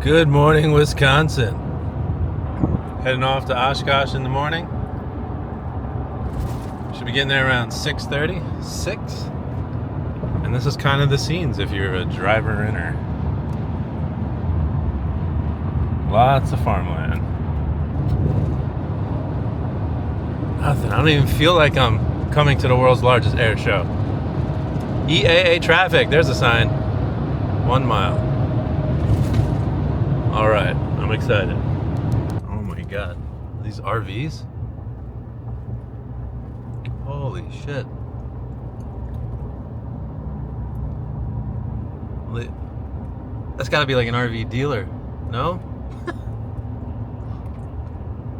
Good morning, Wisconsin. Heading off to Oshkosh in the morning. Should be getting there around 6:30, 6. And this is kind of the scenes if you're a driver inner. Lots of farmland. Nothing. I don't even feel like I'm coming to the world's largest air show. EAA traffic. There's a sign. 1 mile. All right, I'm excited. Oh my God, these RVs? Holy shit. That's gotta be like an RV dealer, no? I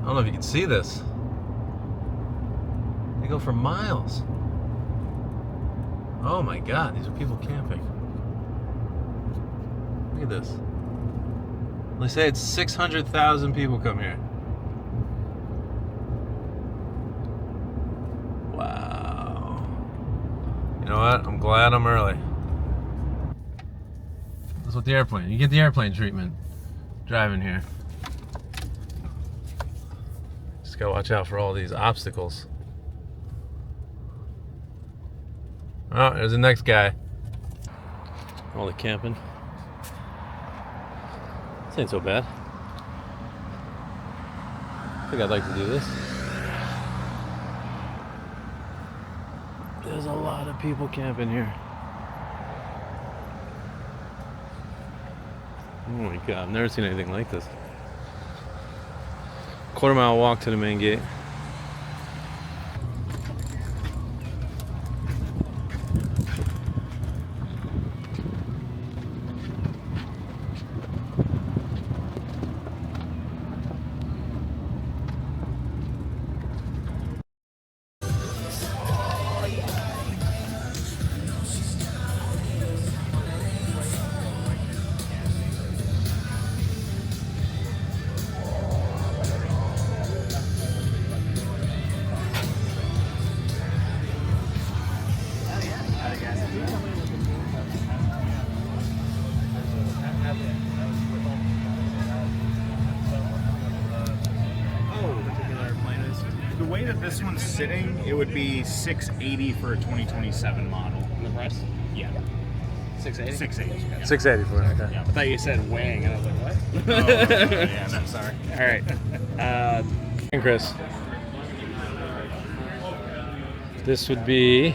don't know if you can see this. They go for miles. Oh my God, these are people camping. Look at this. They say it's 600,000 people come here. Wow. You know what? I'm glad I'm early. That's what the airplane. You get the airplane treatment driving here. Just gotta watch out for all these obstacles. Oh, there's the next guy. All the camping. This ain't so bad. I think I'd like to do this. There's a lot of people camping here. Oh my God, I've never seen anything like this. Quarter-mile walk to the main gate. The way that this one's sitting, it would be $680 for a 2027 model. The price? Yeah. 680? 680. Yeah. 680 for it, okay. Yeah. I thought you said weighing, and I was like, what? Yeah, no, sorry. All right. And Chris. This would be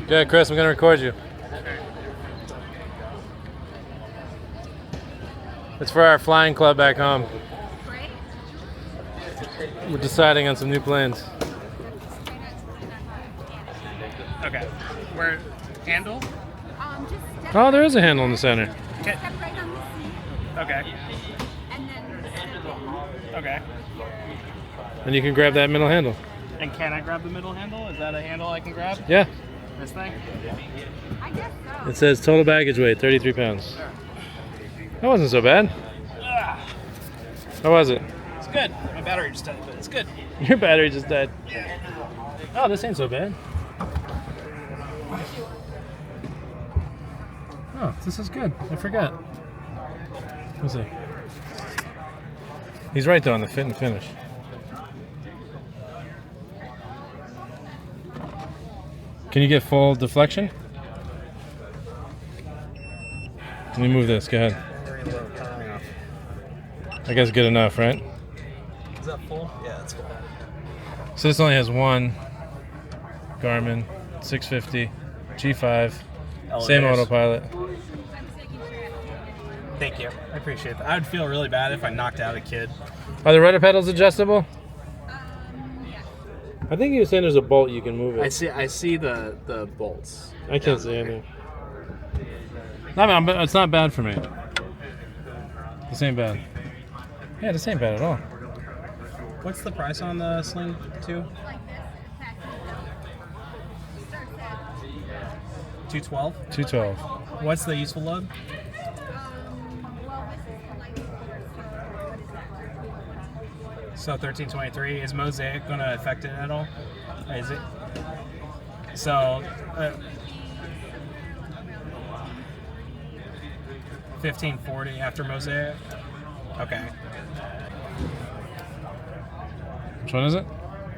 good, Chris, I'm gonna record you. It's for our flying club back home. We're deciding on some new planes. Okay. Where? Handle? Oh, there is a handle in the center. Okay. Step right on the seat, Okay. and then step in. Okay. And you can grab that middle handle. And can I grab the middle handle? Is that a handle I can grab? Yeah. This thing? I guess so. It says total baggage weight, 33 pounds. That wasn't so bad. How was it? It's good. My battery just died, but it's good. Your battery just died. Oh, this ain't so bad. Oh, this is good. I forgot. Let's see. He's right though on the fit and finish. Can you get full deflection? Let me move this. Go ahead. Very low, turning off. I guess good enough, right? Is that full? Yeah, it's full. So this only has one Garmin 650 G5, same Elevators. autopilot. Thank you. I appreciate that. I would feel really bad if I knocked out a kid. Are the rudder pedals adjustable? Yeah. I think you were saying there's a bolt you can move it. I see the bolts. I can't see anything. No, man, but it's not bad for me. This ain't bad. Yeah, this ain't bad at all. What's the price on the Sling 2? Like this. Starts at 212. 212. What's the useful load? Well, this is the light report, so what is it? So 1323. Is Mosaic going to affect it at all? Is it? So 1540 after Mosaic. Okay. Which one is it?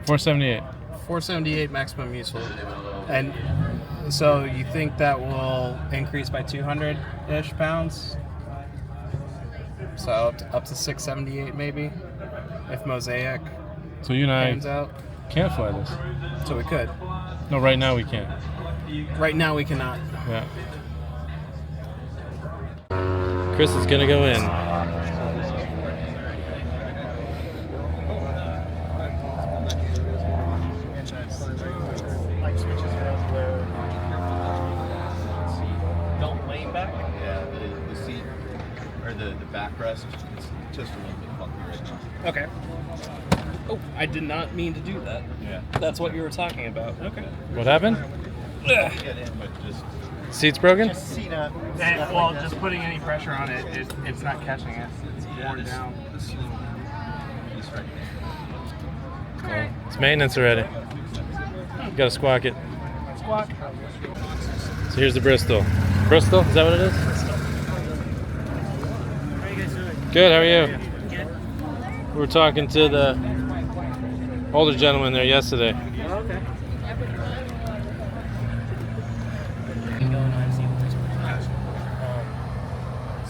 478. 478 maximum useful. And so you think that will increase by 200-ish pounds? So up to 678 maybe, if Mosaic So you and pans I out. can't fly this. So we could. No, right now we can't. Right now we cannot. Yeah. Chris is gonna go in. Light switches around where. Don't lean back. Yeah, the seat or the backrest is just a little bit funky right now. Okay. Oh, I did not mean to do that. Yeah. That's what you were talking about. Okay. What happened? Get in, but just Seat's broken? Seat up. Well, just putting any pressure on it, it's not catching it. It's worn down. this little piece right here. Well, it's maintenance already. You gotta squawk it. Squawk. So here's the Bristol. Bristol? Is that what it is? How are you guys doing? Good, how are you? Good. We were talking to the older gentleman there yesterday. Oh, okay.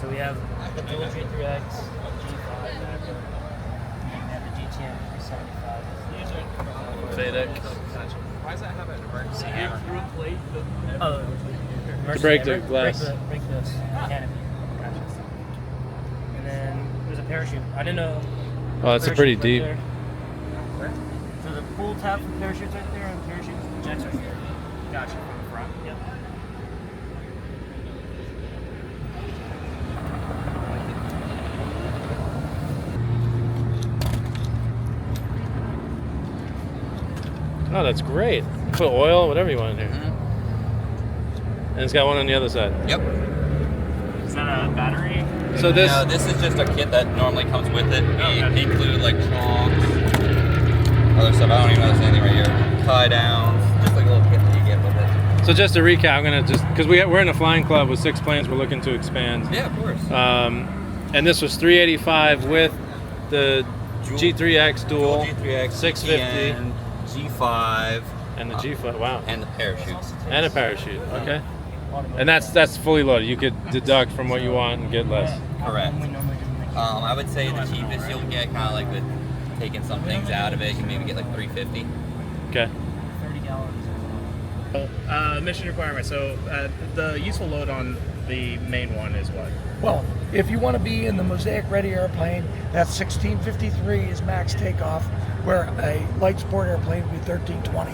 So we have the dual G3X, G5 backer, and the GTM 375. FedEx. Why does that have an emergency hammer? Oh, To break the glass. Break this canopy. Gotcha. And then there's a parachute. I didn't know. Oh, that's a pretty parachute deep. right there. So the pull tab for the parachute's right there, and the parachute JAC's right here. Gotcha, from the front. Yep. Oh, that's great. Put oil, whatever you want in here. And it's got one on the other side. Yep. Is that a battery? So this, No, this is just a kit that normally comes with it. Okay. They include like chonks, other stuff. I don't even know if there's anything right here. Tie downs, just like a little kit that you get with it. so just to recap, I'm gonna just, because we're in a flying club with 6 planes we're looking to expand. Yeah, of course. And this was 385 with the Dual- G3X dual, G3X, 650, GTN, G5, and the G5. Wow. and the parachutes. And a parachute. Okay. And that's fully loaded. You could deduct from what you want and get less. Correct. We normally do mix. I would say the cheapest you'll get, kind of like with taking some things out of it, you maybe get like 350. Okay. 30 gallons. Mission requirement. So the useful load on the main one is what? Well, if you want to be in the Mosaic ready airplane, that's 1653 is max takeoff, where a light sport airplane would be 1320.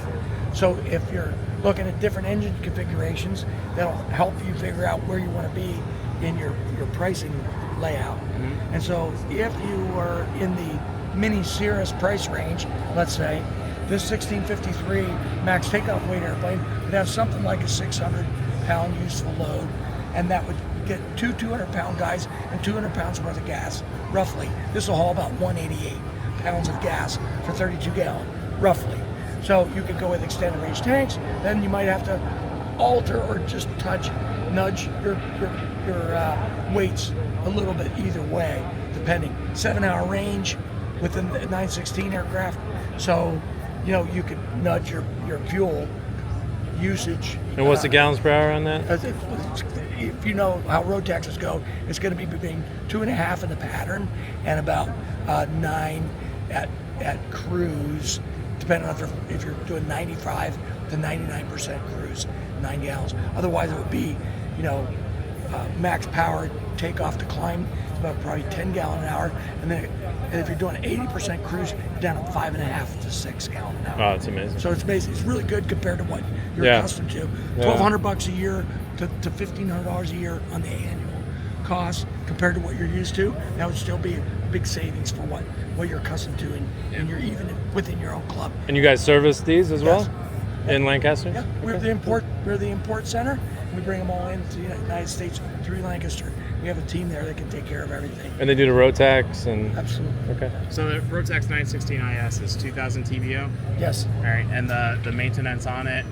So if you're looking at different engine configurations, that'll help you figure out where you want to be in your pricing layout. And so if you were in the mini Cirrus price range, let's say, this 1653 max takeoff weight airplane would have something like a 600-pound useful load, and that would get two 200-pound guys and 200 pounds worth of gas, roughly. This will haul about 188 pounds of gas for 32 gallon, roughly. So you could go with extended range tanks, then you might have to alter or just nudge your weights a little bit either way, depending. 7-hour range within the 916 aircraft, so you could nudge your fuel usage. And what's the gallons per hour on that? If you know how road taxes go, it's going to be between 2.5 in the pattern and about 9 at cruise, depending on if you're doing 95 to 99% cruise, 9 gallons. Otherwise, it would be, max power takeoff to climb, about probably 10 gallon an hour, and then if you're doing 80% cruise, you're down at 5.5 to 6 gallon an hour. Oh, it's amazing. So it's really good compared to what you're Yeah. accustomed to. Yeah. $1,200 a year to $1,500 a year on the annual cost compared to what you're used to. That would still be a big savings for what you're accustomed to, and you're even within your own club. And you guys service these as well? Yes. In Lancaster? Yeah, we're the import center, We bring them all into the United States through Lancaster. We have a team there that can take care of everything. And they do the road tax and. Absolutely. Okay. So the Rotax 916 IS is 2,000 TBO. Yes. All right, and the maintenance on it,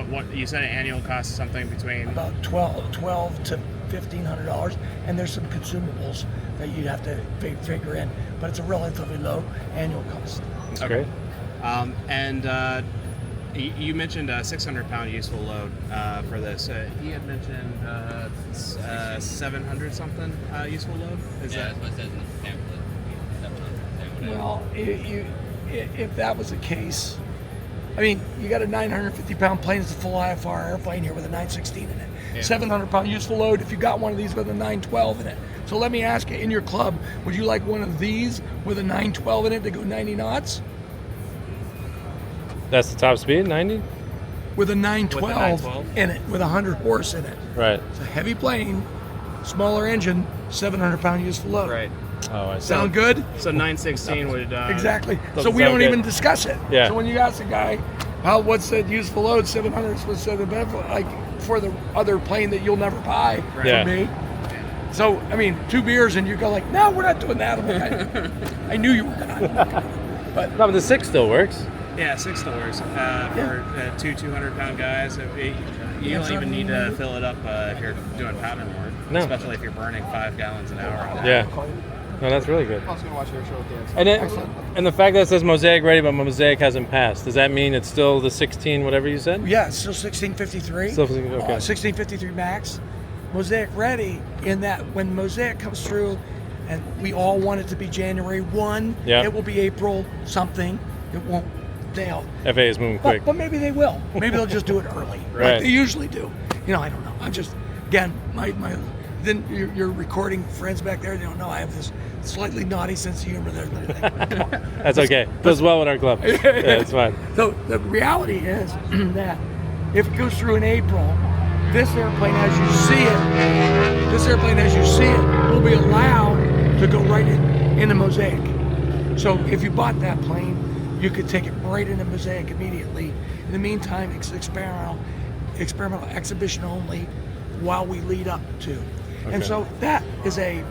what you said, an annual cost something between About $12 to $1,500, and there's some consumables that you'd have to figure in, but it's a relatively low annual cost. That's great. And you mentioned a 600-pound useful load for this. He had mentioned 700 something useful load. Is that? That's what it says in the pamphlet. Well, if that was the case, I mean, you got a 950-pound plane. It's a full IFR airplane here with a 916 in it. Yeah. 700-pound useful load if you got one of these with a 912 in it. So let me ask you, in your club, would you like one of these with a 912 in it to go 90 knots? That's the top speed, 90? With a 912, With a 912? in it, with 100 horse in it. Right. It's a heavy plane, smaller engine, 700-pound useful load. Right. Oh, I see. Sound good? So 916 would Exactly. So doesn't we sound don't good. even discuss it. Yeah. So when you ask the guy, what's the useful load? 700 is what's the benefit, like for the other plane that you'll never buy from Yeah. me. So I mean, 2 beers and you go like, no, we're not doing that. I'm like, I knew you were not. No, but the 6 still works. Yeah, $6 for 200-pound guys. You don't even need to fill it up if you're doing pattern work, No. especially if you're burning 5 gallons an hour on that. Yeah. No, that's really good. I was gonna watch your show with you. And the fact that it says Mosaic ready, but Mosaic hasn't passed, does that mean it's still the 16, whatever you said? Yeah, it's still 1653. Still 16, okay. 1653 max. Mosaic ready in that when Mosaic comes through, and we all want it to be January 1, Yeah. it will be April something. It won't. They'll. FAA is moving quick. But maybe they will. Maybe they'll just do it early, Right. like they usually do. You know, I don't know. I'm just, again, my then your recording friends back there, they don't know I have this slightly naughty sense of humor there. That's okay. Goes well with our club. Yeah, it's fine. So the reality is that if it goes through in April, this airplane as you see it, will be allowed to go right into Mosaic. So if you bought that plane, you could take it right into Mosaic immediately. In the meantime, it's experimental exhibition only while we lead up to. And Okay. so that is a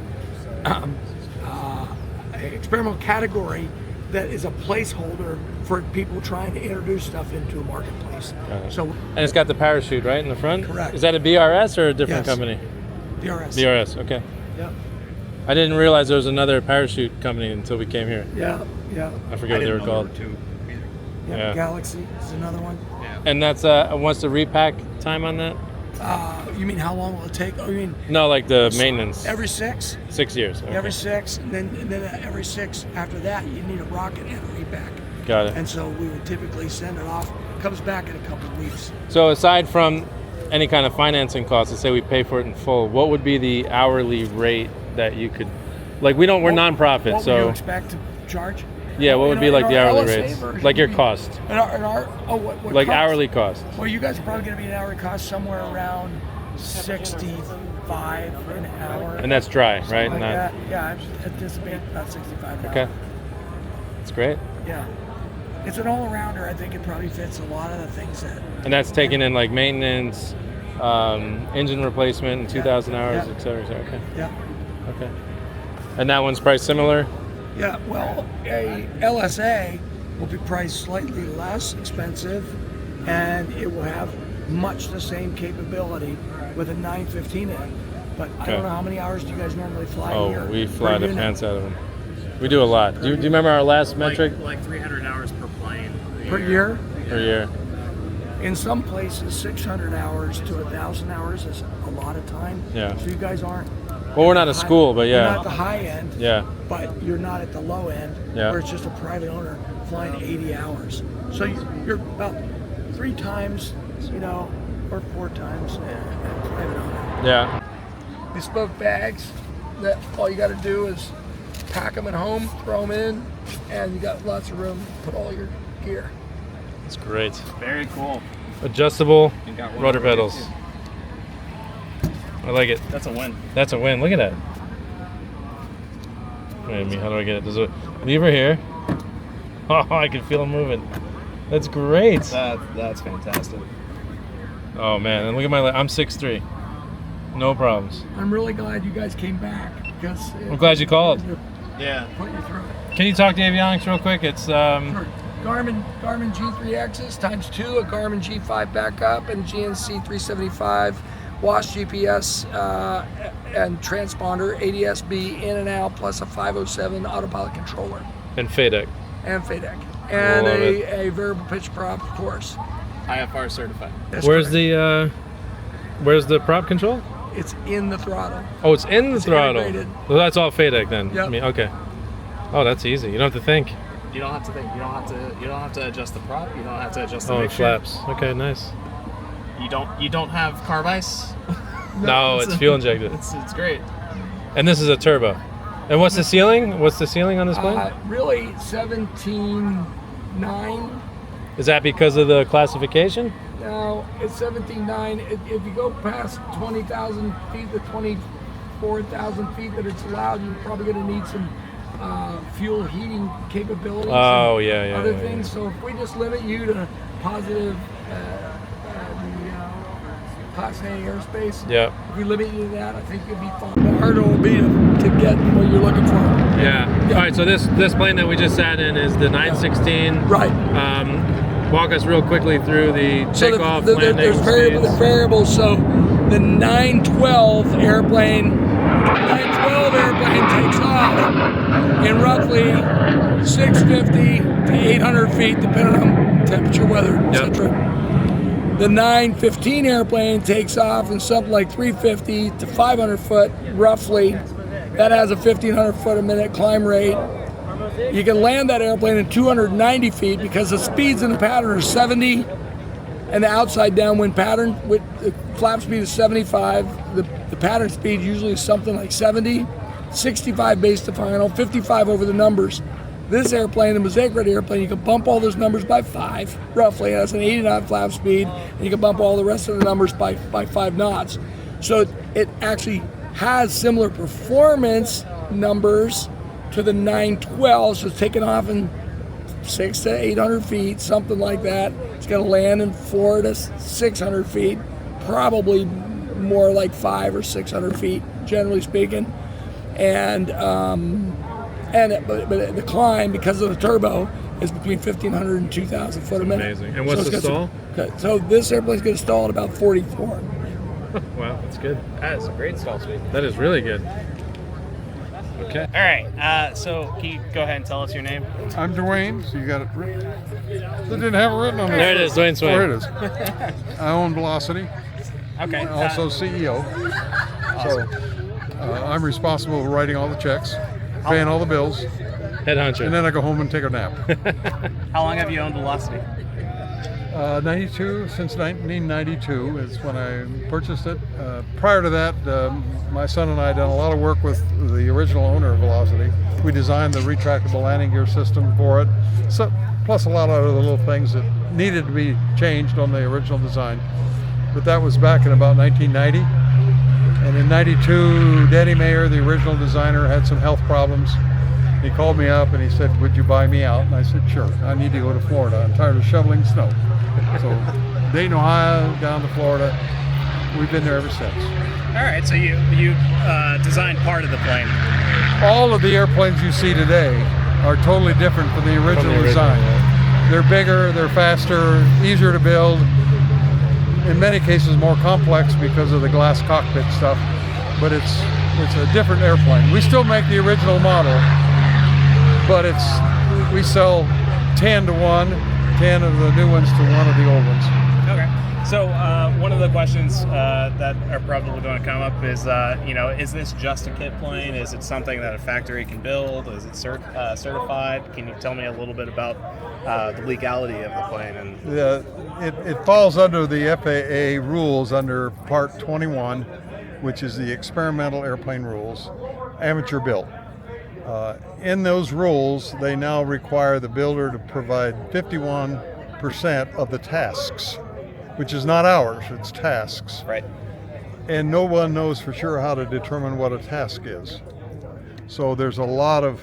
experimental category that is a placeholder for people trying to introduce stuff into a marketplace. Got it. So And it's got the parachute, right, in the front? Correct. Is that a BRS or a different Yes. company? DRS. BRS, okay. Yeah, I didn't realize there was another parachute company until we came here. yeah. I forget what they were called. Yeah, Yeah. Galaxy is another one. And that's what's the repack time on that? You mean how long will it take? Oh, you mean No, like the maintenance. every 6? 6 years. Okay. Every 6, and then every 6 after that, you need a rocket and a repack. Got it. And so we would typically send it off. Comes back in a couple of weeks. So aside from any kind of financing costs, let's say we pay for it in full, what would be the hourly rate that you could, like we're nonprofit, What so would you expect to charge? yeah, what would be like the In our hourly LSA rates? version, Like your we- cost, what like cost? hourly cost. Well, you guys are probably going to be an hourly cost somewhere around 65 an hour. And that's dry, right? Like Not, that. Yeah, I anticipate about 65 an okay, hour. that's great. Yeah. It's an all-arounder. I think it probably fits a lot of the things that. And that's taking in like maintenance, engine replacement, and 2,000 hours, Yeah. et cetera. Okay, Yeah. okay. And that one's priced similar. Yeah. Well, a LSA will be priced slightly less expensive, and it will have much the same capability with a 915 in it. But I Okay. don't know how many hours do you guys normally fly Oh, here? we fly per the unit? pants out of them. We do a lot. Do you remember our last metric Like 300 hours per plane Per year? per year? In some places, 600 hours to 1,000 hours is a lot of time. Yeah. So you guys aren't. Well, we're not a high- school, but You're yeah. not at the high end. Yeah. But you're not at the low end, Yeah. where it's just a private owner flying 80 hours. So you're about 3 times, or 4 times a private owner. Yeah. Bespoke bags that all you got to do is pack them at home, throw them in, and you got lots of room to put all your gear. It's great. Very cool. Adjustable You got one rudder over there, pedals. I like it. That's a win. That's a win. Look at that. Wait a minute. How do I get it? There's a lever here. Oh, I can feel them moving. That's great. That's fantastic. Oh man, and look at my leg. I'm 6'3". No problems. I'm really glad you guys came back because I'm glad you called. Yeah. Put you through it. Can you talk to avionics real quick? It's Sure. Garmin G3Xs times 2, a Garmin G5 backup, and GNC 375 WASH GPS and transponder, ADS-B in and out, plus a 507 autopilot controller and FADEC. and FADEC, and Love a variable pitch prop, of course. IFR certified. That's Where's correct. where's the prop control? It's in the throttle. Oh, it's in the throttle. integrated. Well, that's all FADEC then. Yep. I mean, okay. Oh, that's easy. You don't have to think. You don't have to think. You don't have to adjust the prop. You don't have to adjust the Oh, it mixture. flaps. Okay, nice. You don't have carb ice. No, it's fuel injected. It's great. And this is a turbo. And what's the ceiling? What's the ceiling on this plane? Really 17.9. Is that because of the classification? No, it's 17.9. If you go past 20,000 feet to 24,000 feet that it's allowed, you're probably going to need some fuel heating capabilities. Oh, and yeah, other yeah, things. yeah. So if we just limit you to positive Class A airspace, Yeah. if we limit you to that, I think you'll be fine. The harder it will be to get what you're looking for. Yeah. All right, so this plane that we just sat in is the 916. Right. Walk us real quickly through the So takeoff, there's landing variables. speeds. Variables. So the 912 airplane takes off in roughly 650 to 800 feet, depending on temperature, weather, Yep. etc. The 915 airplane takes off in something like 350 to 500 foot, roughly. That has a 1,500 foot a minute climb rate. You can land that airplane at 290 feet because the speeds in the pattern are 70, and the outside downwind pattern with the flap speed is 75. The pattern speed usually is something like 70, 65 base to final, 55 over the numbers. This airplane, the Mosaic Ready airplane, you can bump all those numbers by 5, roughly. That's an 80 knot flap speed, and you can bump all the rest of the numbers by 5 knots. So it actually has similar performance numbers to the 912, so it's taking off in 600 to 800 feet, something like that. It's going to land in 400 to 600 feet, probably more like 500 or 600 feet, generally speaking. And but the climb, because of the turbo, is between 1,500 and 2,000 foot a minute. Amazing. And what's it's the got stall? So this airplane's going to stall at about 44. Wow, that's good. That is a great stall speed. That is really good. Okay. All right. So can you go ahead and tell us your name? I'm Dwayne, so you got it written. They didn't have it written on there. There it is, Dwayne Swain. There it is. I own Velocity, Okay. also CEO. So I'm responsible for writing all the checks, paying all the bills, Headhunter. and then I go home and take a nap. How long have you owned Velocity? 92, since 1992 is when I purchased it. Prior to that, my son and I had done a lot of work with the original owner of Velocity. We designed the retractable landing gear system for it, so, plus a lot of other little things that needed to be changed on the original design. But that was back in about 1990. And in 92, Danny Mayer, the original designer, had some health problems. He called me up and he said, "Would you buy me out?" And I said, "Sure. I need to go to Florida. I'm tired of shoveling snow." So Dayton, Ohio, down to Florida. We've been there ever since. All right. So you designed part of the plane. All of the airplanes you see today are totally different from the original design. yeah. They're bigger, they're faster, easier to build. In many cases more complex because of the glass cockpit stuff, but it's a different airplane. We still make the original model, but we sell 10 to 1, 10 of the new ones to 1 of the old ones. Okay. So one of the questions that are probably going to come up is, is this just a kit plane? Is it something that a factory can build? Is it certified? Can you tell me a little bit about the legality of the plane? And It falls under the FAA rules under Part 21, which is the Experimental Airplane Rules, amateur built. In those rules, they now require the builder to provide 51% of the tasks, which is not hours, it's tasks. right. And no one knows for sure how to determine what a task is. So there's a lot of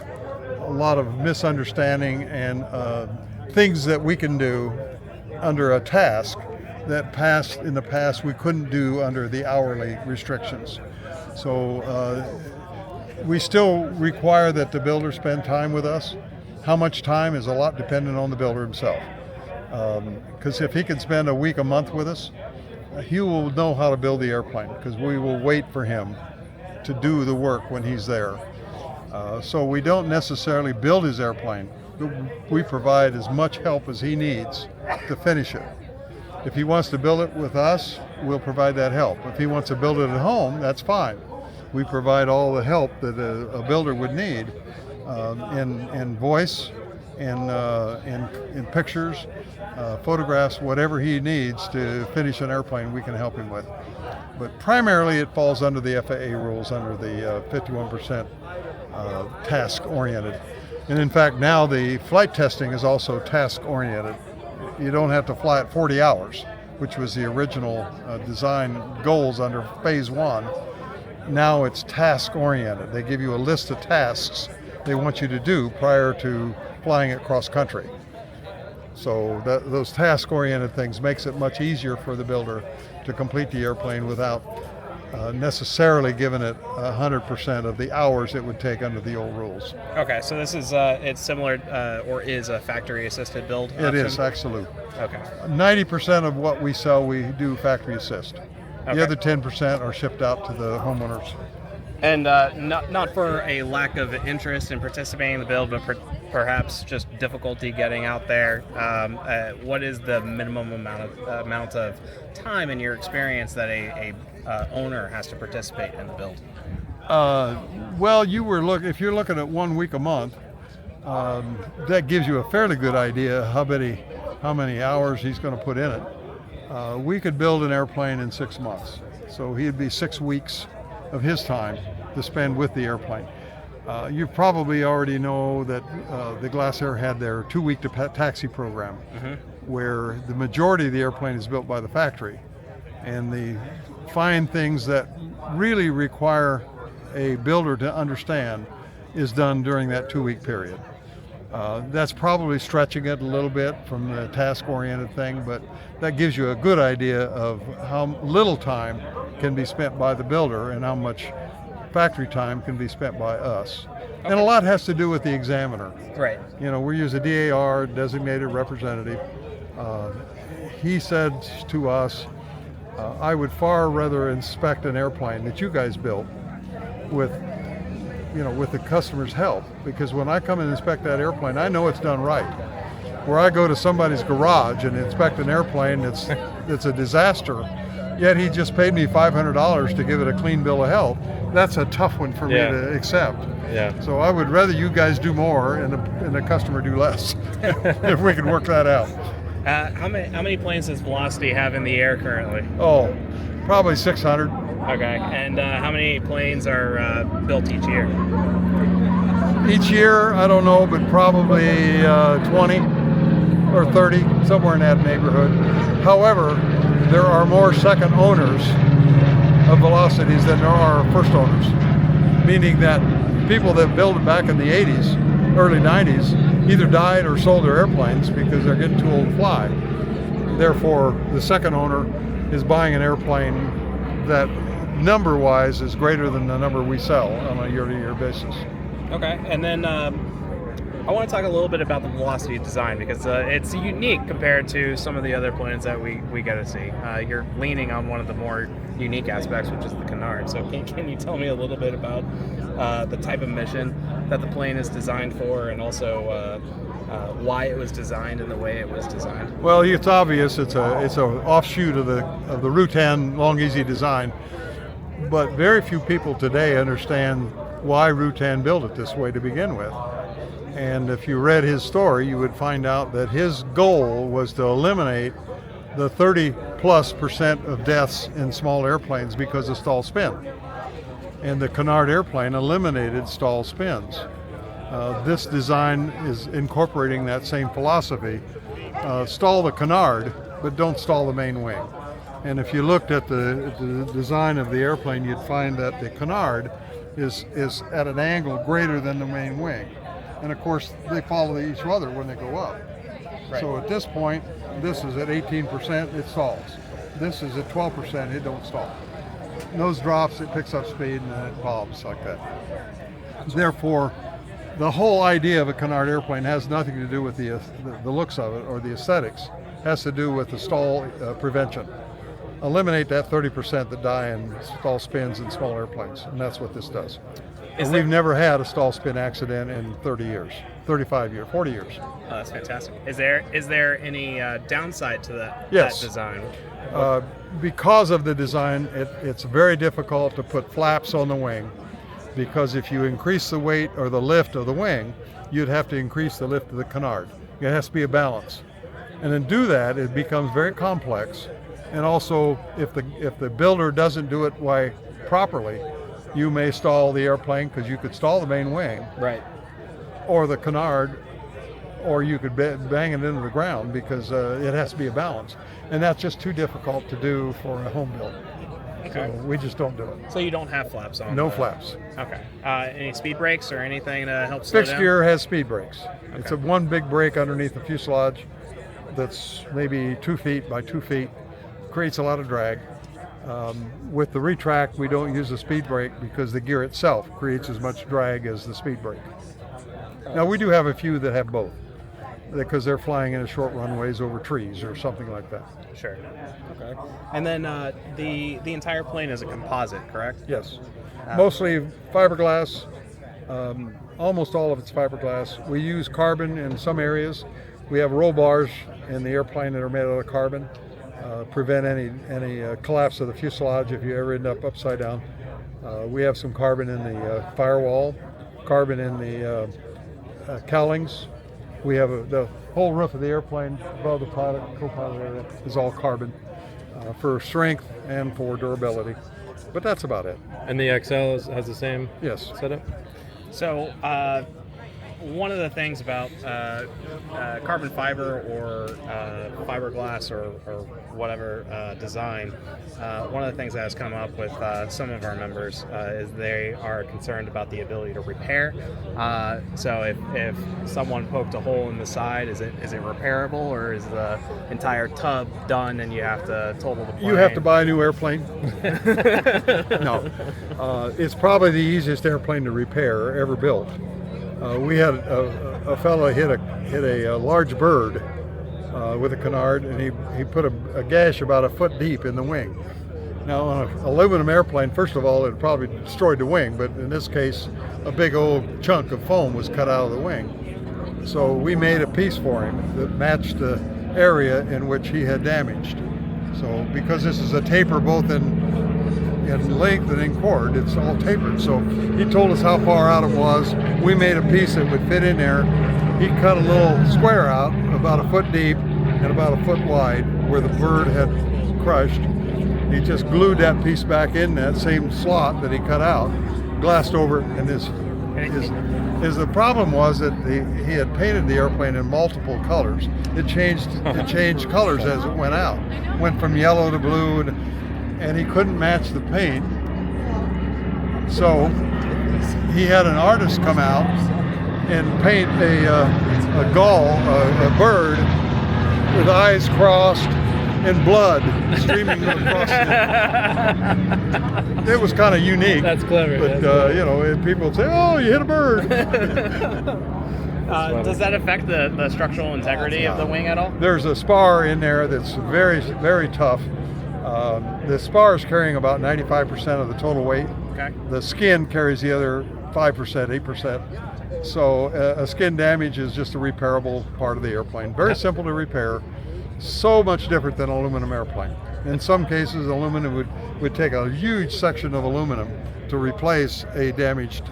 misunderstanding and things that we can do under a task that in the past we couldn't do under the hourly restrictions. So we still require that the builder spend time with us. How much time is a lot dependent on the builder himself. Because if he can spend a week, a month with us, he will know how to build the airplane, because we will wait for him to do the work when he's there. So we don't necessarily build his airplane. We provide as much help as he needs to finish it. If he wants to build it with us, we'll provide that help. If he wants to build it at home, that's fine. We provide all the help that a builder would need in voice, in pictures, photographs, whatever he needs to finish an airplane, we can help him with. But primarily it falls under the FAA rules, under the 51% task-oriented. And in fact, now the flight testing is also task-oriented. You don't have to fly it 40 hours, which was the original design goals under phase 1. Now it's task-oriented. They give you a list of tasks they want you to do prior to flying it cross-country. So those task-oriented things makes it much easier for the builder to complete the airplane without necessarily giving it 100% of the hours it would take under the old rules. Okay, so this is it's similar or is a factory-assisted build option? It is, absolutely. Okay. 90% of what we sell, we do factory assist. Okay. The other 10% are shipped out to the homeowners. And not for a lack of interest in participating in the build, but perhaps just difficulty getting out there. What is the minimum amount of time in your experience that a owner has to participate in the build? Well, if you're looking at 1 week a month, that gives you a fairly good idea how many hours he's going to put in it. We could build an airplane in 6 months, so he'd be 6 weeks of his time to spend with the airplane. You probably already know that the Glass Air had their 2-week taxi program, where the majority of the airplane is built by the factory, and the fine things that really require a builder to understand is done during that 2-week period. That's probably stretching it a little bit from the task-oriented thing, but that gives you a good idea of how little time can be spent by the builder and how much factory time can be spent by us. Okay. And a lot has to do with the examiner. Right. You know, we use a DAR, designated representative. He said to us, I would far rather inspect an airplane that you guys built with the customer's help, because when I come and inspect that airplane, I know it's done right. Where I go to somebody's garage and inspect an airplane that's a disaster, yet he just paid me $500 to give it a clean bill of health, that's a tough one for me to accept. Yeah. So I would rather you guys do more and the customer do less, if we can work that out. How many planes does Velocity have in the air currently? Oh, probably 600. Okay, and how many planes are built each year? Each year, I don't know, but probably 20 or 30, somewhere in that neighborhood. However, there are more second owners of Velocities than there are first owners, meaning that people that built it back in the 80s, early 90s, either died or sold their airplanes because they're getting too old to fly. Therefore, the second owner is buying an airplane that number-wise is greater than the number we sell on a year-to-year basis. Okay, and then I want to talk a little bit about the Velocity design, because it's unique compared to some of the other planes that we get to see. You're leaning on one of the more unique aspects, which is the canard. So can you tell me a little bit about the type of mission that the plane is designed for, and also why it was designed in the way it was designed? Well, it's obvious. It's an offshoot of the Rutan long easy design, but very few people today understand why Rutan built it this way to begin with. And if you read his story, you would find out that his goal was to eliminate the 30+% of deaths in small airplanes because of stall spin. And the canard airplane eliminated stall spins. This design is incorporating that same philosophy. Stall the canard, but don't stall the main wing. And if you looked at the design of the airplane, you'd find that the canard is at an angle greater than the main wing. And of course, they follow each other when they go up. Right. So at this point, this is at 18%, it stalls. This is at 12%, it don't stall. Nose drops, it picks up speed, and then it bobs like that. Therefore, the whole idea of a canard airplane has nothing to do with the looks of it or the aesthetics. It has to do with the stall prevention. Eliminate that 30% that die in stall spins in small airplanes, and that's what this does. We've never had a stall spin accident in 30 years, 35 years, 40 years. Oh, that's fantastic. Is there any downside to that design? Because of the design, it's very difficult to put flaps on the wing, because if you increase the weight or the lift of the wing, you'd have to increase the lift of the canard. It has to be a balance. And to do that, it becomes very complex. And also, if the builder doesn't do it properly, you may stall the airplane, because you could stall the main wing, Right. or the canard, or you could bang it into the ground, because it has to be a balance. And that's just too difficult to do for a home build. Okay. So we just don't do it. So you don't have flaps on? No flaps. Okay. Any speed brakes or anything to help slow Fixed down? gear has speed brakes. It's a one big brake underneath the fuselage that's maybe 2 feet by 2 feet. Creates a lot of drag. With the retract, we don't use the speed brake because the gear itself creates as much drag as the speed brake. Now, we do have a few that have both, because they're flying in short runways over trees or something like that. Sure. Okay. And then the entire plane is a composite, correct? Yes. Mostly fiberglass. Almost all of it's fiberglass. We use carbon in some areas. We have roll bars in the airplane that are made out of carbon. Prevent any collapse of the fuselage if you ever end up upside down. We have some carbon in the firewall, carbon in the cowlings. We have the whole roof of the airplane above the pilot, co-pilot area is all carbon for strength and for durability. But that's about it. And the XL has the same setup? So one of the things about carbon fiber or fiberglass or whatever design, one of the things that has come up with some of our members is they are concerned about the ability to repair. So if someone poked a hole in the side, is it repairable, or is the entire tub done and you have to total the plane? You have to buy a new airplane. No. It's probably the easiest airplane to repair ever built. We had a fellow hit a large bird with a canard, and he put a gash about a foot deep in the wing. Now, on an aluminum airplane, first of all, it probably destroyed the wing, but in this case, a big old chunk of foam was cut out of the wing. So we made a piece for him that matched the area in which he had damaged. So because this is a taper both in length and in chord, it's all tapered. So he told us how far out it was. We made a piece that would fit in there. He cut a little square out about a foot deep and about a foot wide where the bird had crushed. He just glued that piece back in that same slot that he cut out, glassed over it, and the problem was that he had painted the airplane in multiple colors. It changed colors as it went out. Went from yellow to blue, and he couldn't match the paint. So he had an artist come out and paint a gull, a bird, with eyes crossed and blood streaming across it. It was kind of unique. That's clever. But people say, "Oh, you hit a bird." Does that affect the structural integrity of the wing at all? There's a spar in there that's very, very tough. The spar is carrying about 95% of the total weight. Okay. The skin carries the other 5%, 8%. So a skin damage is just a repairable part of the airplane. Very simple to repair. So much different than an aluminum airplane. In some cases, aluminum would take a huge section of aluminum to replace a damaged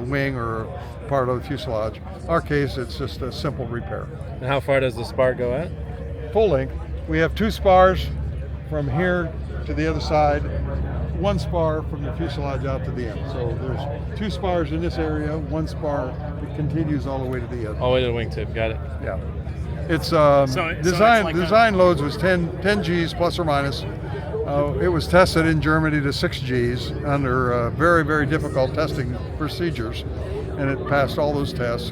wing or part of the fuselage. In our case, it's just a simple repair. And how far does the spar go at? Full length. We have 2 spars from here to the other side, 1 spar from the fuselage out to the end. So there's 2 spars in this area, 1 spar that continues all the way to the end. All the way to the wingtip, got it. Yeah. It's it's like design loads was 10 Gs plus or minus. It was tested in Germany to 6 Gs under very, very difficult testing procedures, and it passed all those tests.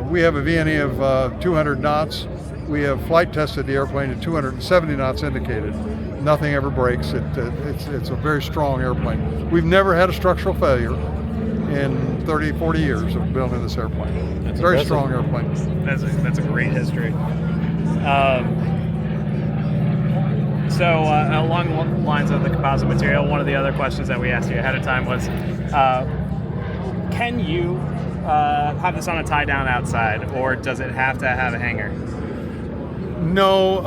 We have a VNE of 200 knots, We have flight tested the airplane at 270 knots indicated. Nothing ever breaks. It's a very strong airplane. We've never had a structural failure in 30, 40 years of building this airplane. That's Very impressive. strong airplane. That's a great history. So along the lines of the composite material, one of the other questions that we asked you ahead of time was, can you have this on a tie down outside, or does it have to have a hanger? No,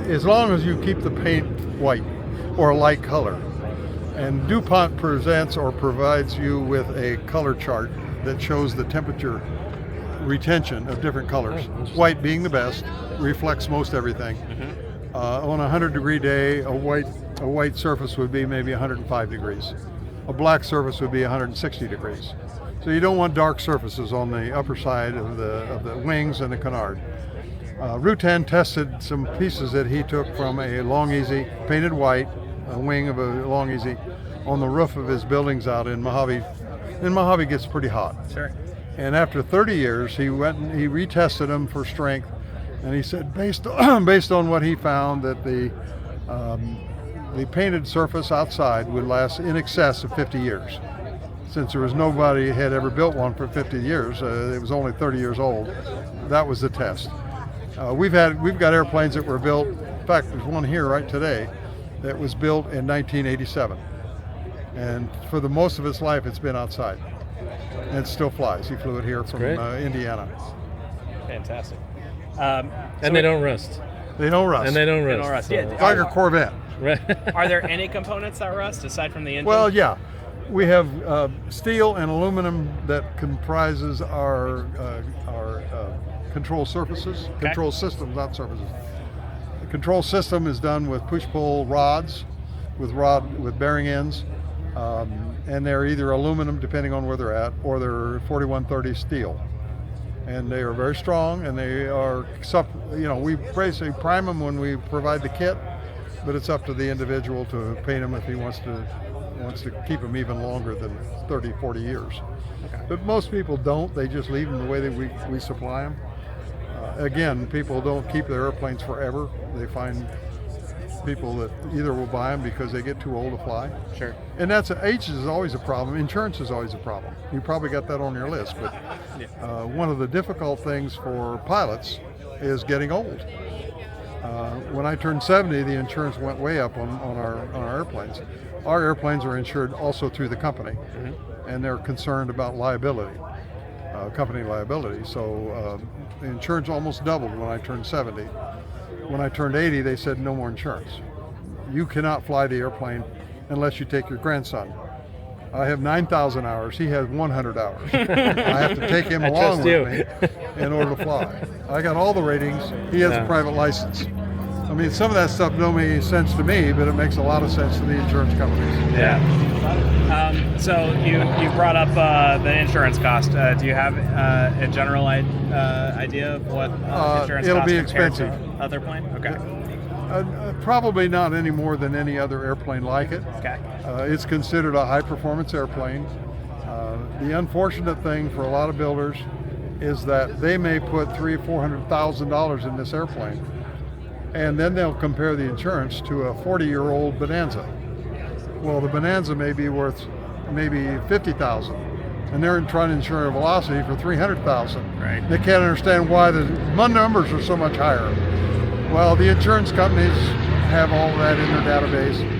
as long as you keep the paint white or a light color. And DuPont presents or provides you with a color chart that shows the temperature retention of different colors. White being the best, reflects most everything. On a 100-degree day, a white surface would be maybe 105 degrees. A black surface would be 160 degrees. So you don't want dark surfaces on the upper side of the wings and the canard. Rutan tested some pieces that he took from a Long Easy, painted white, a wing of a Long Easy, on the roof of his buildings out in Mojave. And Mojave gets pretty hot. Sure. And after 30 years, he went and he retested them for strength, and he said based on what he found that the painted surface outside would last in excess of 50 years. Since there was nobody had ever built one for 50 years, it was only 30 years old. That was the test. We've got airplanes that were built. In fact, there's one here right today that was built in 1987, and for the most of its life, it's been outside, and it still flies. He flew it here from Indiana. Fantastic. And they don't rust. They don't rust. And they don't They rust. don't rust. so- Yeah. Like a Corvette. Right. Are there any components that rust aside from the engine? Well, yeah. We have steel and aluminum that comprises our control surfaces, control systems, not surfaces. The control system is done with push-pull rods, with bearing ends, and they're either aluminum, depending on where they're at, or they're 4130 steel. And they are very strong, and they are, we basically prime them when we provide the kit, but it's up to the individual to paint them if he wants to keep them even longer than 30, 40 years. Okay. But most people don't. They just leave them the way that we supply them. Again, people don't keep their airplanes forever. They find people that either will buy them because they get too old to fly. Sure. And age is always a problem. Insurance is always a problem. You probably got that on your list. But one of the difficult things for pilots is getting old. When I turned 70, the insurance went way up on our airplanes. Our airplanes are insured also through the company, and they're concerned about liability, company liability. So the insurance almost doubled when I turned 70. When I turned 80, they said no more insurance. You cannot fly the airplane unless you take your grandson. I have 9,000 hours. He has 100 hours. I have to take him along with me in order to fly. I got all the ratings. He has a private license. I mean, some of that stuff don't make any sense to me, but it makes a lot of sense to the insurance companies. Yeah. So you brought up the insurance cost. Do you have a general idea of what insurance it'll costs be compared expensive. to other plane? Okay. Probably not any more than any other airplane like it. Okay. It's considered a high-performance airplane. The unfortunate thing for a lot of builders is that they may put $300,000 or $400,000 in this airplane, and then they'll compare the insurance to a 40-year-old Bonanza. Well, the Bonanza may be worth maybe $50,000, and they're trying to insure a Velocity for $300,000. Right. They can't understand why the numbers are so much higher. Well, the insurance companies have all of that in their database.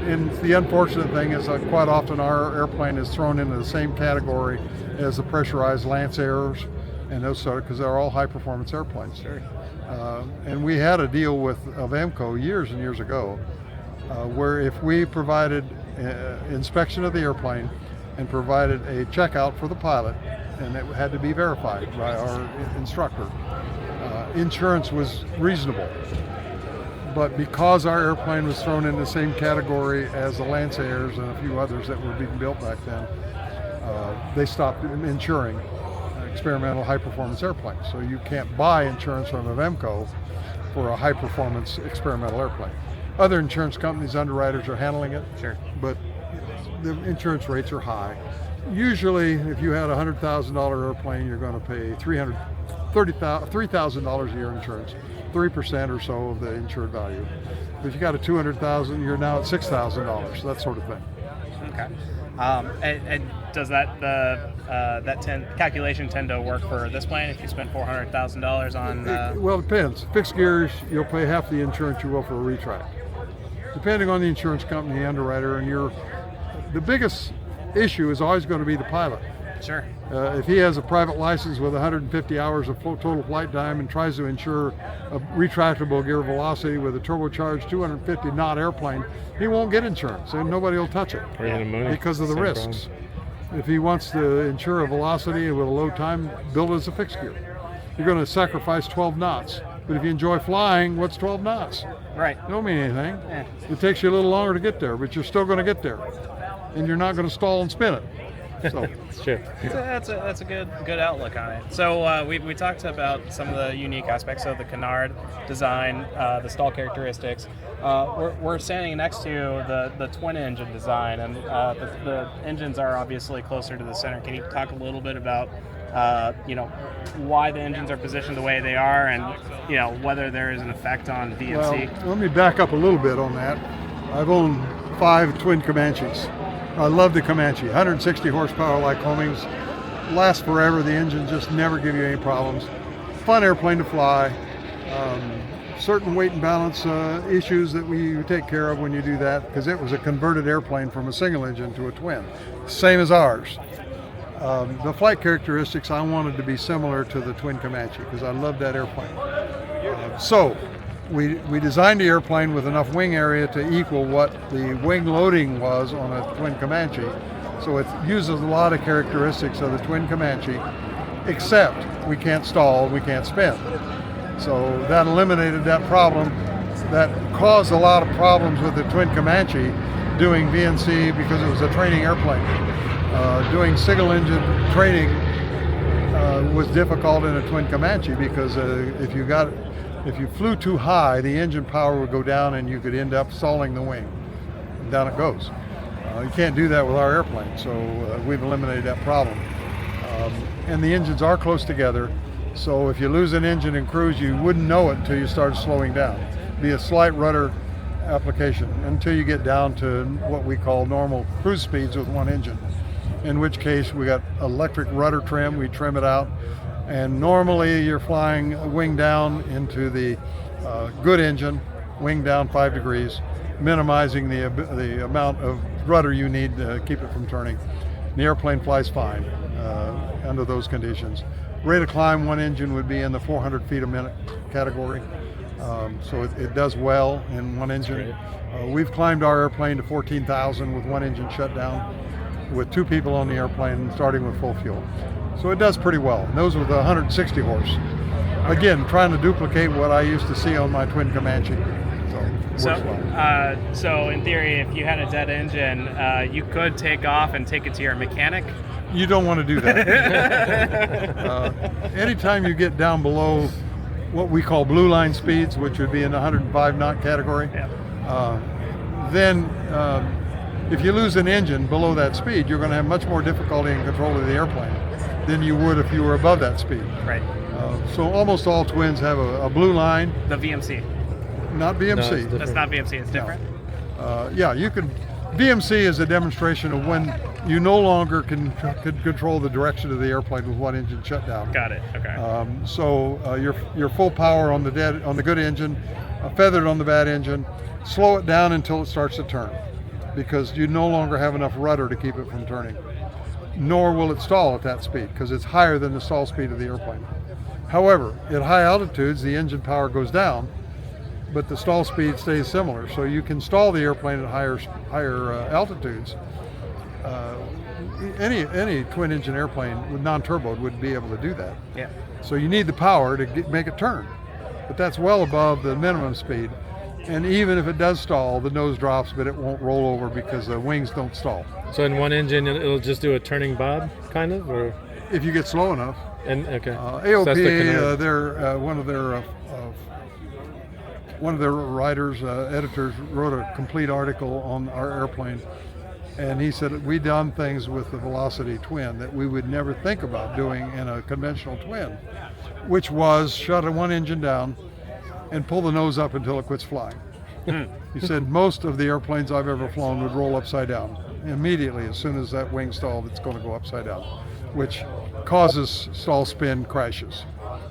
And the unfortunate thing is that quite often our airplane is thrown into the same category as the pressurized Lance Airs and those sort of, because they're all high-performance airplanes. Sure. And we had a deal with Avamco years and years ago, where if we provided inspection of the airplane and provided a checkout for the pilot, and it had to be verified by our instructor, insurance was reasonable. But because our airplane was thrown in the same category as the Lance Airs and a few others that were being built back then, they stopped insuring experimental high-performance airplanes. So you can't buy insurance from Avamco for a high-performance experimental airplane. Other insurance companies, underwriters are handling it, Sure. but the insurance rates are high. Usually, if you had a $100,000 airplane, you're going to pay $3,000 a year insurance, 3% or so of the insured value. If you got a $200,000, you're now at $6,000, that sort of thing. Okay. And does that calculation tend to work for this plane if you spend $400,000 on? Well, it depends. Fixed gears, you'll pay half the insurance you will for a retract, depending on the insurance company, the underwriter, and the biggest issue is always going to be the pilot. Sure. If he has a private license with 150 hours of total flight time and tries to insure a retractable gear velocity with a turbocharged 250 knot airplane, he won't get insurance and nobody will touch it because of the risks. If he wants to insure a velocity with a low time, build it as a fixed gear. You're going to sacrifice 12 knots. But if you enjoy flying, what's 12 knots? Right. It don't mean anything. Yeah. It takes you a little longer to get there, but you're still going to get there. And you're not going to stall and spin it. So It's true. That's a good outlook on it. So we talked about some of the unique aspects of the canard design, the stall characteristics. We're standing next to the twin engine design, and the engines are obviously closer to the center. Can you talk a little bit about why the engines are positioned the way they are, and whether there is an effect on VMC? Well, let me back up a little bit on that. I've owned 5 twin Comanches. I love the Comanche. 160 horsepower Lycomings, lasts forever. The engines just never give you any problems. Fun airplane to fly. Certain weight and balance issues that we take care of when you do that, because it was a converted airplane from a single engine to a twin, same as ours. The flight characteristics I wanted to be similar to the twin Comanche because I loved that airplane. So we designed the airplane with enough wing area to equal what the wing loading was on a twin Comanche. So it uses a lot of characteristics of the twin Comanche, except we can't stall, we can't spin. So that eliminated that problem. That caused a lot of problems with the twin Comanche doing VNC because it was a training airplane. Doing single engine training was difficult in a twin Comanche because if you flew too high, the engine power would go down and you could end up stalling the wing. And down it goes. You can't do that with our airplane, so we've eliminated that problem. And the engines are close together, so if you lose an engine in cruise, you wouldn't know it until you started slowing down. Be a slight rudder application until you get down to what we call normal cruise speeds with one engine. In which case we got electric rudder trim, we trim it out. And normally you're flying wing down into the good engine, wing down 5 degrees, minimizing the amount of rudder you need to keep it from turning. The airplane flies fine under those conditions. Rate of climb, one engine would be in the 400 feet a minute category. So it does well in one engine. We've climbed our airplane to 14,000 with one engine shut down, with 2 people on the airplane starting with full fuel. So it does pretty well. And those were the 160 horse. Again, trying to duplicate what I used to see on my twin Comanche. So in theory, if you had a dead engine, you could take off and take it to your mechanic. You don't want to do that. Anytime you get down below what we call blue line speeds, which would be in the 105 knot category, then if you lose an engine below that speed, you're going to have much more difficulty in control of the airplane than you would if you were above that speed. Right. So almost all twins have a blue line. The VMC. Not VMC. No, that's not VMC, it's different? Yeah, you can. VMC is a demonstration of when you no longer can control the direction of the airplane with one engine shut down. Got it, okay. So your full power on the good engine, feathered on the bad engine, slow it down until it starts to turn, because you no longer have enough rudder to keep it from turning. Nor will it stall at that speed, because it's higher than the stall speed of the airplane. However, at high altitudes, the engine power goes down, but the stall speed stays similar. So you can stall the airplane at higher altitudes. Any twin engine airplane with non-turboed would be able to do that. Yeah. So you need the power to make it turn, but that's well above the minimum speed. And even if it does stall, the nose drops, but it won't roll over because the wings don't stall. So in one engine, it'll just do a turning bob, kind of, or if you get slow enough. And okay. AOP, So they're one of their writers, editors, wrote a complete article on our airplane, And he said, we done things with the Velocity twin that we would never think about doing in a conventional twin, which was shut one engine down and pull the nose up until it quits flying. He said most of the airplanes I've ever flown would roll upside down. Immediately, as soon as that wing stalled, it's going to go upside down, which causes stall spin crashes.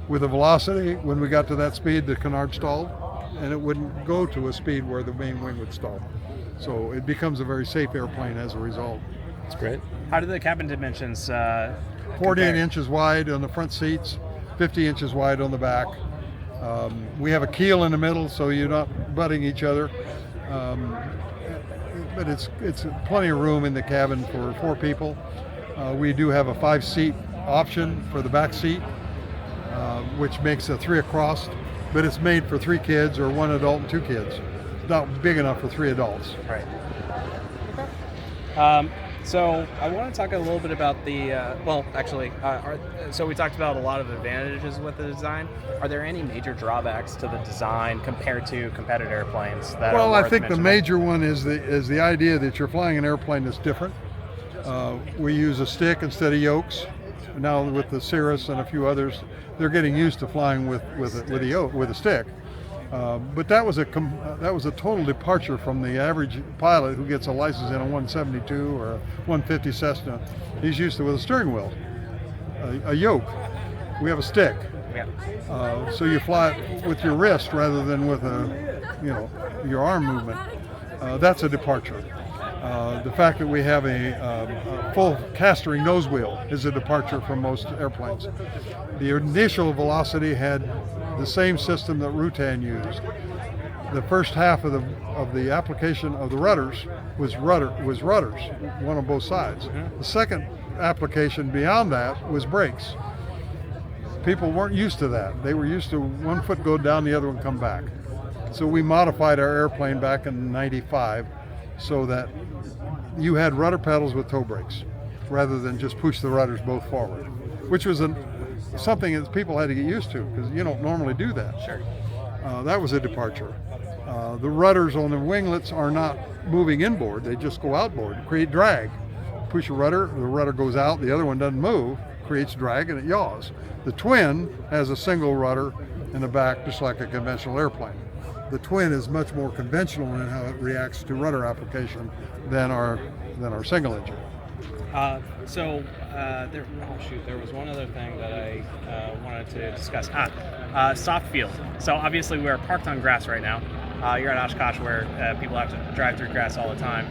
With the Velocity, when we got to that speed, the canard stalled, and it wouldn't go to a speed where the main wing would stall. So it becomes a very safe airplane as a result. That's great. How do the cabin dimensions 48 compare? inches wide on the front seats, 50 inches wide on the back. We have a keel in the middle, so you're not butting each other. But it's plenty of room in the cabin for 4 people. We do have a 5-seat option for the back seat, which makes a 3 across, but it's made for 3 kids or 1 adult and 2 kids. Not big enough for 3 adults. Right. So I want to talk a little bit about the, so we talked about a lot of advantages with the design. Are there any major drawbacks to the design compared to competitor airplanes? Well, I think the major one is the idea that you're flying an airplane that's different. We use a stick instead of yokes. Now with the Cirrus and a few others, they're getting used to flying with a stick. But that was a total departure from the average pilot who gets a license in a 172 or a 150 Cessna. He's used to with a steering wheel, a yoke. We have a stick. Yeah. So you fly it with your wrist rather than with your arm movement. That's a departure. The fact that we have a full castering nose wheel is a departure from most airplanes. The initial Velocity had the same system that Rutan used. The first half of the application of the rudders was rudders, one on both sides. The second application beyond that was brakes. People weren't used to that. They were used to one foot go down, the other one come back. So we modified our airplane back in '95 so that you had rudder pedals with toe brakes rather than just push the rudders both forward, which was something that people had to get used to because you don't normally do that. Sure. That was a departure. The rudders on the winglets are not moving inboard, they just go outboard and create drag. Push a rudder, the rudder goes out, the other one doesn't move, creates drag and it yaws. The twin has a single rudder in the back just like a conventional airplane. The twin is much more conventional in how it reacts to rudder application than our single engine. There was one other thing that I wanted to discuss. Soft field. So obviously we're parked on grass right now. You're at Oshkosh where people have to drive through grass all the time.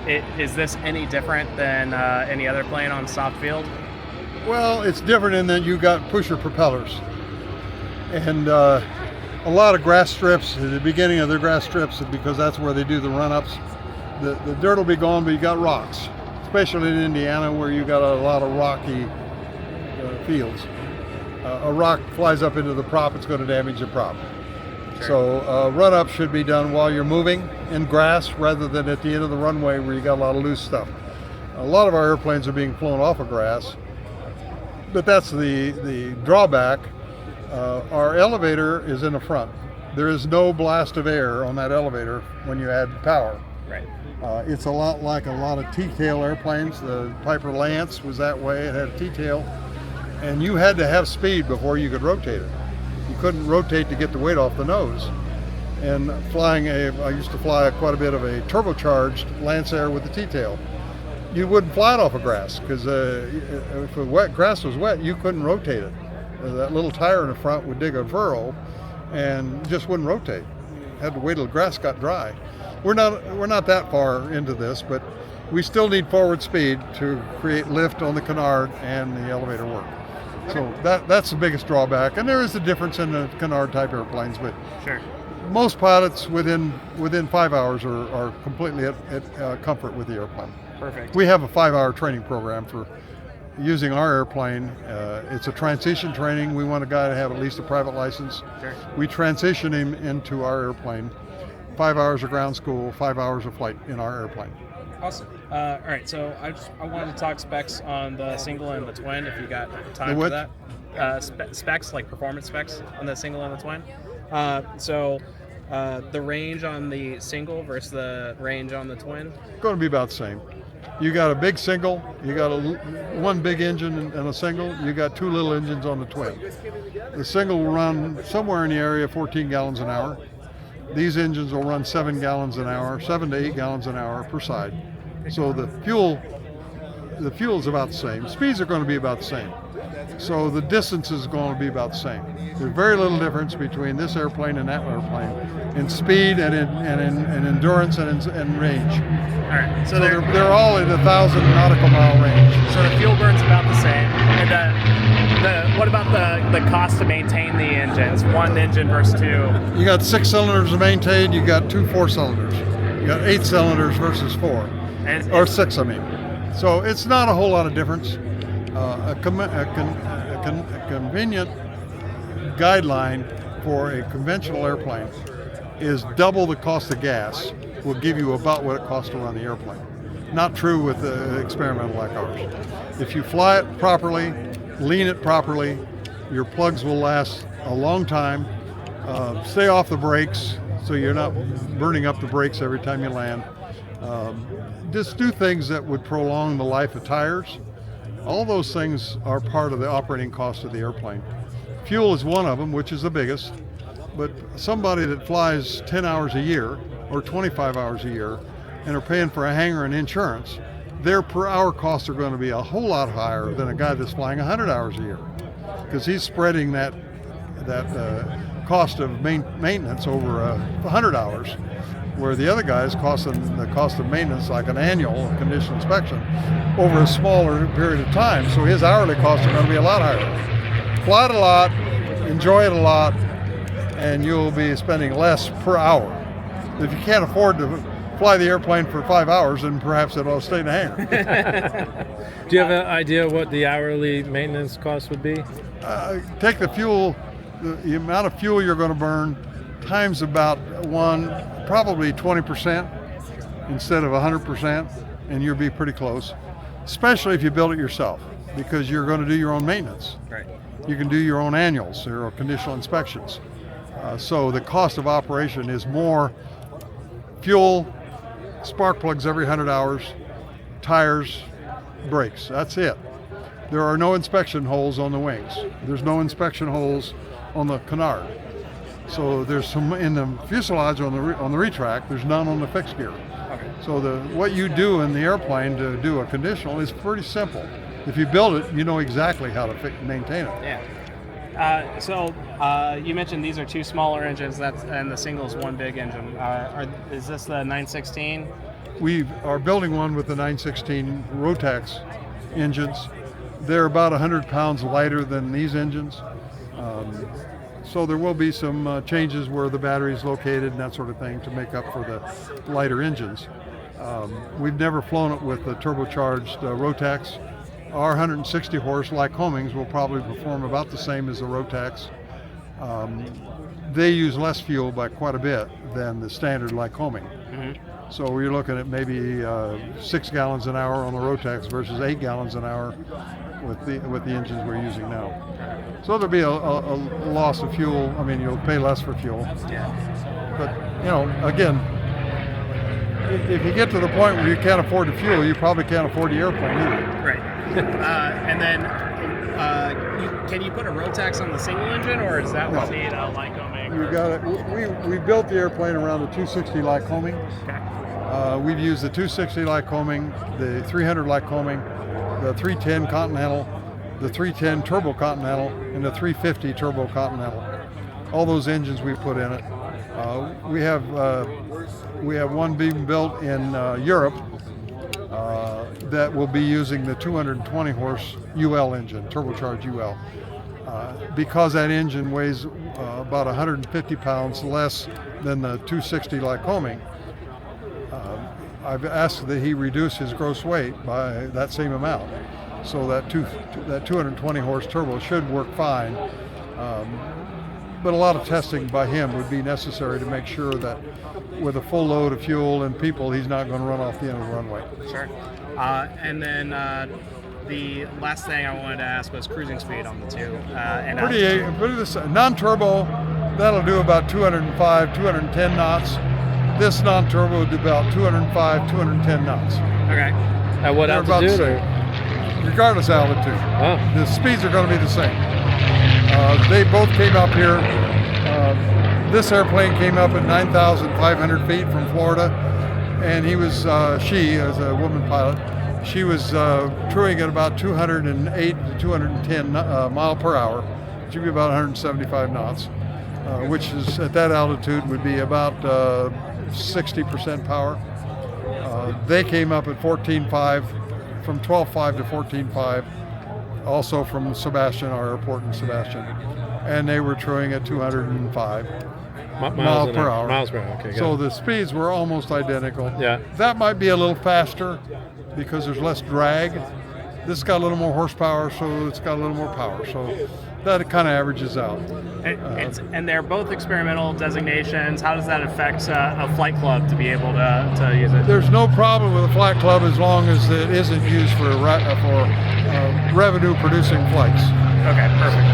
Is this any different than any other plane on soft field? Well, it's different in that you got pusher propellers. And a lot of grass strips, at the beginning of the grass strips, because that's where they do the run-ups, the dirt will be gone, but you got rocks, especially in Indiana where you got a lot of rocky fields. A rock flies up into the prop, it's going to damage the prop. Sure. So run-up should be done while you're moving in grass rather than at the end of the runway where you got a lot of loose stuff. A lot of our airplanes are being flown off of grass, but that's the drawback. Our elevator is in the front. There is no blast of air on that elevator when you add power. Right. It's a lot like a lot of T-tail airplanes. The Piper Lance was that way. It had a T-tail, and you had to have speed before you could rotate it. You couldn't rotate to get the weight off the nose. And I used to fly quite a bit of a turbocharged Lance Air with the T-tail. You wouldn't fly it off of grass because if the grass was wet, you couldn't rotate it. That little tire in the front would dig a furrow and just wouldn't rotate. Had to wait till the grass got dry. We're not that far into this, but we still need forward speed to create lift on the canard and the elevator work. So that's the biggest drawback, and there is a difference in the canard type airplanes, but sure. Most pilots within 5 hours are completely at comfort with the airplane. Perfect. We have a 5-hour training program for using our airplane. It's a transition training. We want a guy to have at least a private license. Sure. We transition him into our airplane. 5 hours of ground school, 5 hours of flight in our airplane. Awesome. All right, so I wanted to talk specs on the single and the twin, if you got time for that. Specs, like performance specs on the single and the twin. So The range on the single versus the range on the twin? Going to be about the same. You got a big single, you got one big engine and a single, you got two little engines on the twin. The single will run somewhere in the area of 14 gallons an hour. These engines will run 7 gallons an hour, 7 to 8 gallons an hour per side. So the fuel is about the same. Speeds are going to be about the same. So the distance is going to be about the same. There's very little difference between this airplane and that airplane in speed and in endurance and in range. All right. So they're all in 1,000 nautical mile range. So the fuel burn's about the same. And what about the cost to maintain the engines? One engine versus two. You got 6 cylinders to maintain. You got 2 4-cylinders. You got 8 cylinders versus 4, or 6. I mean, so it's not a whole lot of difference. A convenient guideline for a conventional airplane is double the cost of gas will give you about what it costs to run the airplane. Not true with the experimental like ours. If you fly it properly, lean it properly, your plugs will last a long time. Stay off the brakes so you're not burning up the brakes every time you land. Just do things that would prolong the life of tires. All those things are part of the operating cost of the airplane. Fuel is one of them, which is the biggest, but somebody that flies 10 hours a year or 25 hours a year and are paying for a hangar and insurance, their per hour costs are going to be a whole lot higher than a guy that's flying 100 hours a year, because he's spreading that cost of maintenance over 100 hours, where the other guy is costing the cost of maintenance, like an annual condition inspection, over a smaller period of time. So his hourly costs are going to be a lot higher. Fly it a lot, enjoy it a lot, and you'll be spending less per hour. If you can't afford to fly the airplane for 5 hours, then perhaps it'll stay in the hangar. Do you have an idea what the hourly maintenance cost would be? Take the fuel, the amount of fuel you're going to burn, times about probably 20% instead of 100%, and you'll be pretty close, especially if you build it yourself, because you're going to do your own maintenance. Right. You can do your own annuals or conditional inspections. So the cost of operation is more fuel, spark plugs every 100 hours, tires, brakes. That's it. There are no inspection holes on the wings. There's no inspection holes on the canard. So there's some in the fuselage on the retract. There's none on the fixed gear. Okay. So what you do in the airplane to do a conditional is pretty simple. If you build it, you know exactly how to maintain it. Yeah. So you mentioned these are 2 smaller engines, and the single is 1 big engine. Is this the 916? We are building one with the 916 Rotax engines. They're about 100 pounds lighter than these engines. So there will be some changes where the battery is located and that sort of thing to make up for the lighter engines. We've never flown it with the turbocharged Rotax. Our 160 horse Lycomings will probably perform about the same as the Rotax. They use less fuel by quite a bit than the standard Lycoming. Mm-hmm. So we're looking at maybe 6 gallons an hour on the Rotax versus 8 gallons an hour with the engines we're using now. So there'll be a loss of fuel. I mean, you'll pay less for fuel. Yeah. But, you know, again, if you get to the point where you can't afford the fuel, you probably can't afford the airplane either. Right. And then, can you put a Rotax on the single engine, or is that what need a Lycoming? You got it. We built the airplane around the 260 Lycoming. Okay. We've used the 260 Lycoming, the 300 Lycoming, the 310 Continental, the 310 Turbo Continental, and the 350 Turbo Continental. All those engines we put in it. We have one being built in Europe that will be using the 220 horse UL engine, turbocharged UL. Because that engine weighs about 150 pounds less than the 260 Lycoming, I've asked that he reduce his gross weight by that same amount. So that 220 horse turbo should work fine. But a lot of testing by him would be necessary to make sure that with a full load of fuel and people, he's not going to run off the end of the runway. Sure. And then the last thing I wanted to ask was cruising speed on the two. Pretty non-turbo, That'll do about 205, 210 knots. This non-turbo would do about 205, 210 knots. Okay. At what They're about the altitude? same. Regardless of altitude. Oh. The speeds are going to be the same. They both came up here. This airplane came up at 9,500 feet from Florida, and she, as a woman pilot, she was cruising at about 208 to 210 mile per hour, which would be about 175 knots, which is at that altitude would be about 60% power. They came up at 14.5, from 12.5 to 14.5, also from Sebastian, our airport in Sebastian, and they were cruising at 205 miles per hour. Miles per hour. Okay. So the speeds were almost identical. Yeah. That might be a little faster because there's less drag. This got a little more horsepower, so it's got a little more power. So that kind of averages out. And they're both experimental designations. How does that affect a flight club to be able to use it? There's no problem with a flight club as long as it isn't used for revenue-producing flights. Okay, perfect.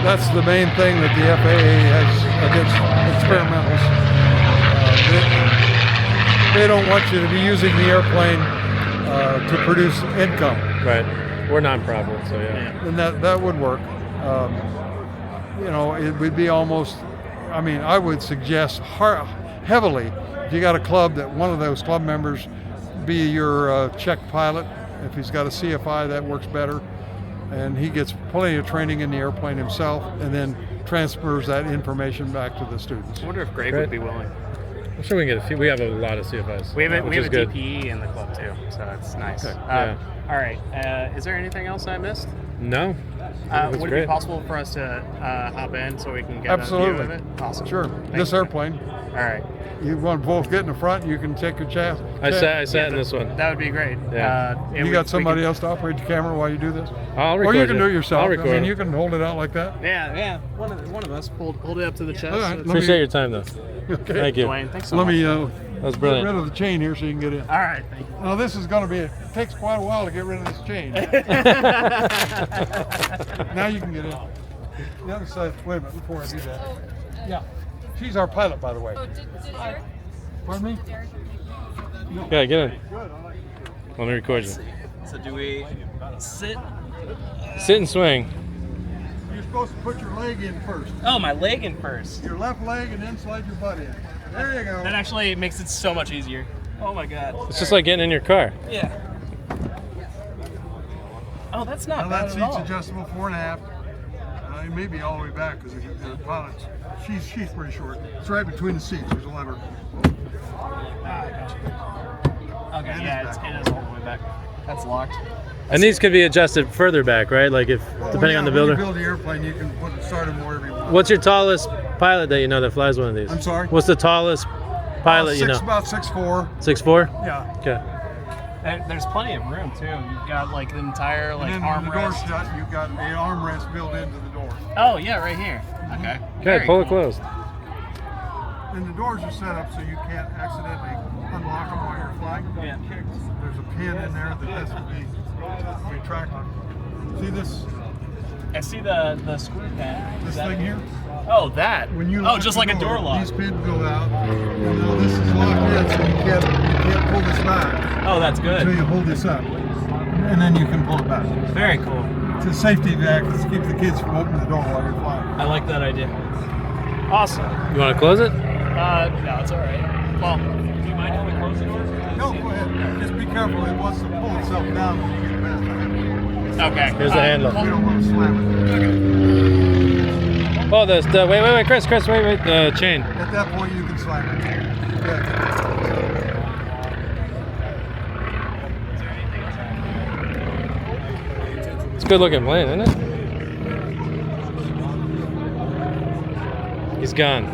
That's the main thing that the FAA has against experimentals. They don't want you to be using the airplane to produce income. Right. We're non-profit, so yeah. And that would work. It would be almost, I would suggest heavily, if you got a club, that one of those club members be your check pilot. If he's got a CFI, that works better. And he gets plenty of training in the airplane himself, and then transfers that information back to the students. I wonder if Greg Great. would be willing. I'm sure we can get a few. We have a lot of CFIs. We have a which is good. DPE in the club too, so it's nice. Okay, yeah. All right. Is there anything else I missed? No. Would it be possible for us to hop in so we can get Absolutely. a view of it? Awesome. Sure. Thank This you. airplane. All right. You want to both get in the front, you can take your chance. I sat in this one. That would be great. Yeah. You got somebody else to operate the camera while you do this? I'll record Or you can do it yourself. I'll record. You can hold it out like that. Yeah. One of us hold it up to the chest. All right, so it's- Appreciate your time, though. Okay. Thank you. Dwayne, thanks so Let much. me That was get brilliant. rid of the chain here so you can get in. All right. Thank you. Now this is going to it takes quite a while to get rid of this chain. Now you can get in. The other side, wait a minute, before I do that. Yeah, she's our pilot, by the way. Pardon me? Yeah, get in. Let me record you. So do we sit? Sit and swing. You're supposed to put your leg in first. Oh, my leg in first. Your left leg and then slide your butt in. There you go. That actually makes it so much easier. Oh my god. It's just like getting in your car. Yeah. Oh, that's not Now bad that at seat's all. adjustable 4.5. It may be all the way back because the pilot's, she's pretty short. It's right between the seats. There's a lever. Okay, And yeah, it's it back. is all the way back. That's locked. And these could be adjusted further back, right? Like if, depending on the When builder. you build the airplane, you can start them wherever you want. What's your tallest pilot that you know that flies one of these? I'm sorry? What's the tallest pilot you know? About 6'4". 6'4"? Yeah. Okay. There's plenty of room too. You've got like the entire And then when the door's armrest. shut, you've got the armrest built into the door. Oh yeah, right here. Okay. Okay, Very pull it cool. closed. And the doors are set up so you can't accidentally unlock them while you're flying. Yeah. There's a pin in there that has to be retracted. See this I see the screw pin. this thing here? Oh, that. When you oh, lock just the like a door lock. These pins go out. And now this is locked in, so you can't pull this back Oh, that's until good. you hold this up, and then you can pull it back. Very cool. It's a safety vac to keep the kids from opening the door while you're flying. I like that idea. Awesome. You want to close it? No, it's all right. Well, do you mind if we close the door? No, go ahead. Just be careful. It wants to pull itself down when you get past the handle. Okay. Here's the handle. We don't want to slam it. Oh, wait, Chris, wait, the chain. At that point, you can slam it. Yeah. It's a good looking plane, isn't it? He's gone.